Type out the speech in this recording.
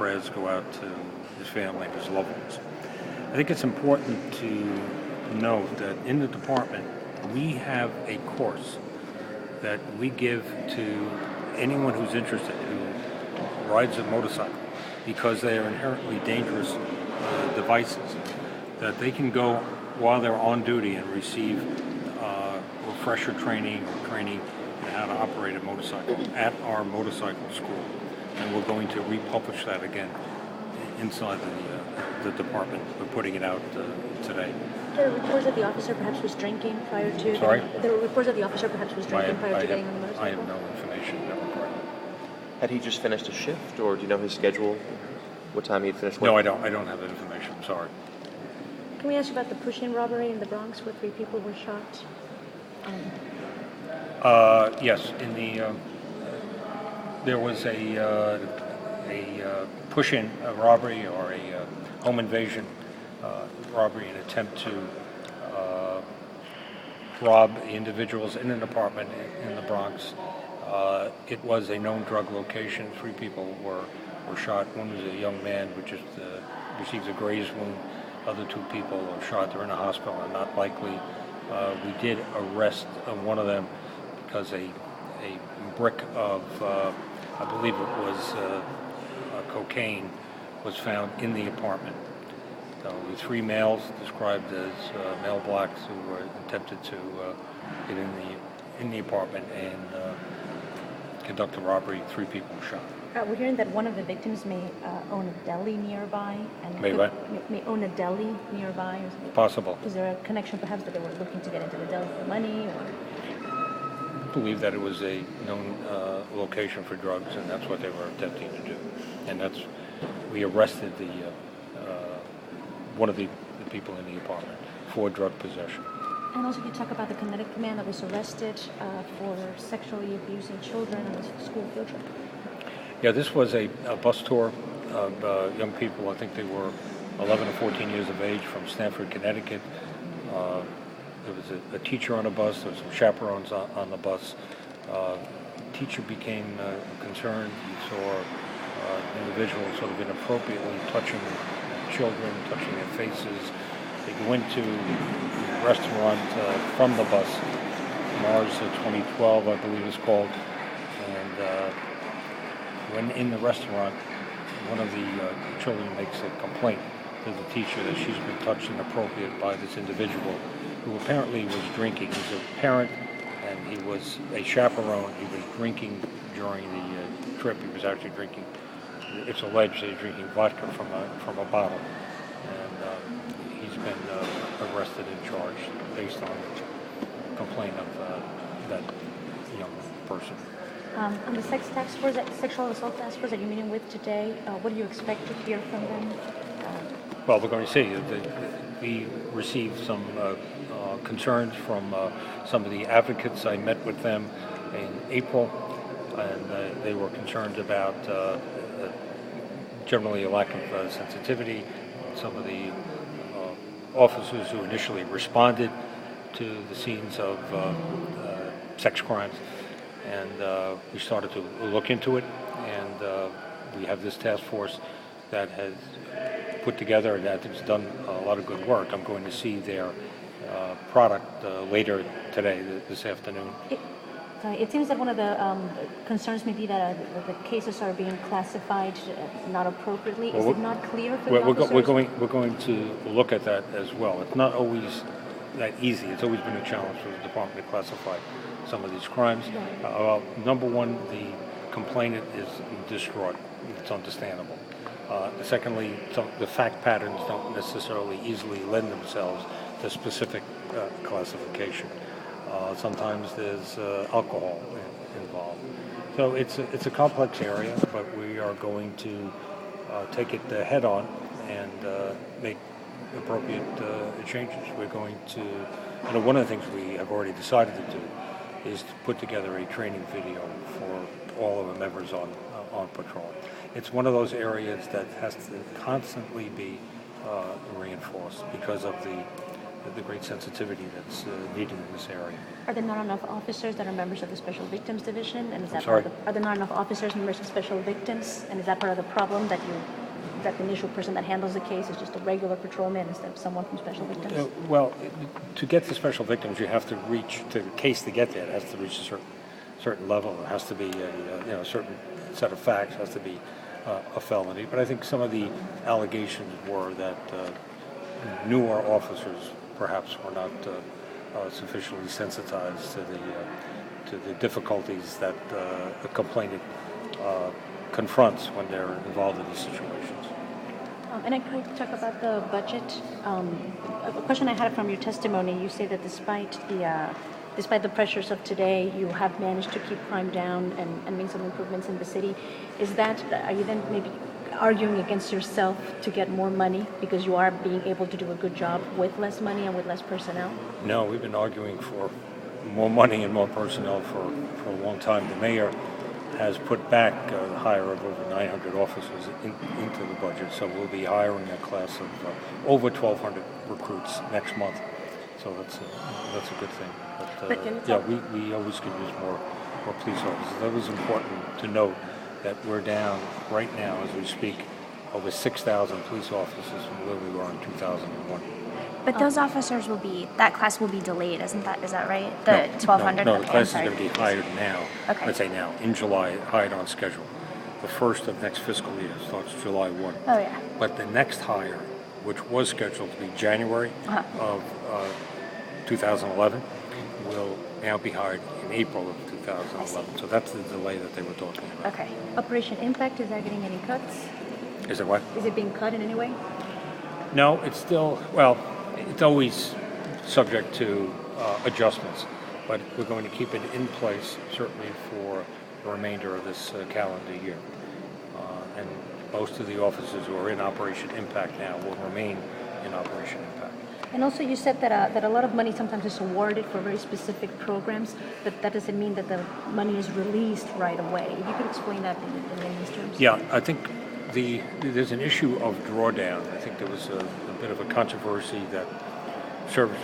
prayers go out to his family and his loved ones. I think it's important to note that in the department, we have a course that we give to anyone who's interested, who rides a motorcycle, because they are inherently dangerous devices, that they can go while they're on duty and receive refresher training or training in how to operate a motorcycle at our motorcycle school. And we're going to republish that again inside the department. We're putting it out today. There were reports that the officer perhaps was drinking prior to... Sorry? There were reports that the officer perhaps was drinking prior to getting on the motorcycle? I have no information in that regard. Had he just finished a shift, or do you know his schedule? What time he'd finished? No, I don't have that information. I'm sorry. Can we ask you about the push-in robbery in the Bronx where 3 people were shot? Yes, in the there was a push-in robbery or a home invasion robbery, an attempt to rob individuals in an apartment in the Bronx. It was a known drug location. 3 people were shot. One was a young man who just received a graze wound. Other 2 people were shot. They're in a hospital and not likely. We did arrest one of them because a brick of, I believe it was cocaine, was found in the apartment. So the 3 males described as male blacks who were attempted to get in the apartment and conduct a robbery. 3 people were shot. We're hearing that one of the victims may own a deli nearby. And may own a deli nearby. Or something. Possible. Is there a connection perhaps that they were looking to get into the deli for money? Or? I believe that it was a known location for drugs, and that's what they were attempting to do. And we arrested one of the people in the apartment for drug possession. And also, you talk about the Connecticut man that was arrested for sexually abusing children on a school field trip. Yeah, this was a bus tour of young people. I think they were 11 or 14 years of age from Stamford, Connecticut. There was a teacher on a bus. There were some chaperones on the bus. Teacher became concerned. He saw individuals sort of inappropriately touching children, touching their faces. They went to the restaurant from the bus, Mars 2012, I believe it's called, and when in the restaurant, one of the children makes a complaint to the teacher that she's been touched inappropriately by this individual who apparently was drinking. He's a parent and he was a chaperone. He was drinking during the trip. He was actually drinking, it's alleged that he's drinking vodka from a bottle. And he's been arrested and charged based on a complaint of that young person. On the sexual assault task force that you're meeting with today, what do you expect to hear from them? Well, we're going to see. We received some concerns from some of the advocates. I met with them in April, and they were concerned about generally a lack of sensitivity. Some of the officers who initially responded to the scenes of sex crimes. And we started to look into it, and we have this task force that has put together and that has done a lot of good work. I'm going to see their product later today, this afternoon. It seems that one of the concerns may be that the cases are being classified not appropriately. Is it not clear for the officers? We're going to look at that as well. It's not always that easy. It's always been a challenge for the department to classify some of these crimes. Number one, the complainant is distraught. It's understandable. Secondly, the fact patterns don't necessarily easily lend themselves to specific classification. Sometimes there's alcohol involved. So it's a complex area, but we are going to take it head on and make appropriate changes. We're going to, one of the things we have already decided to do is to put together a training video for all of the members on patrol. It's one of those areas that has to constantly be reinforced because of the the great sensitivity that's needed in this area. Are there not enough officers that are members of the Special Victims Division? And is that sorry? are there not enough officers members of Special Victims? And is that part of the problem that the initial person that handles the case is just a regular patrolman instead of someone from Special Victims? Well, to get to special victims, you have to reach to the case to get there. It has to reach a certain level. It has to be a certain set of facts. It has to be a felony. But I think some of the allegations were that newer officers perhaps were not sufficiently sensitized to the difficulties that a complainant confronts when they're involved in these situations. And I could talk about the budget. A question I had from your testimony, you say that despite the pressures of today, you have managed to keep crime down and make some improvements in the city. Are you then maybe arguing against yourself to get more money because you are being able to do a good job with less money and with less personnel? No, we've been arguing for more money and more personnel for a long time. The mayor has put back the hire of over 900 officers into the budget, so we'll be hiring a class of over 1,200 recruits next month. So that's a good thing. But we always could use more police officers. That was important to note that we're down right now as we speak over 6,000 police officers from where we were in 2001. But those officers that class will be delayed, is that right? The 1,200? No, the class is going to be hired now. Okay. Let's say now, in July, hired on schedule. The first of next fiscal year starts July 1. Oh, yeah. But the next hire, which was scheduled to be January of 2011, will now be hired in April of 2011. So that's the delay that they were talking about. Okay. Operation Impact, is that getting any cuts? Is it what? Is it being cut in any way? No, it's still, it's always subject to adjustments, but we're going to keep it in place certainly for the remainder of this calendar year. And most of the officers who are in Operation Impact now will remain in Operation Impact. And also you said that a lot of money sometimes is awarded for very specific programs, but that doesn't mean that the money is released right away. If you could explain that in layman's terms. Yeah, I think there's an issue of drawdown. I think there was a bit of a controversy that service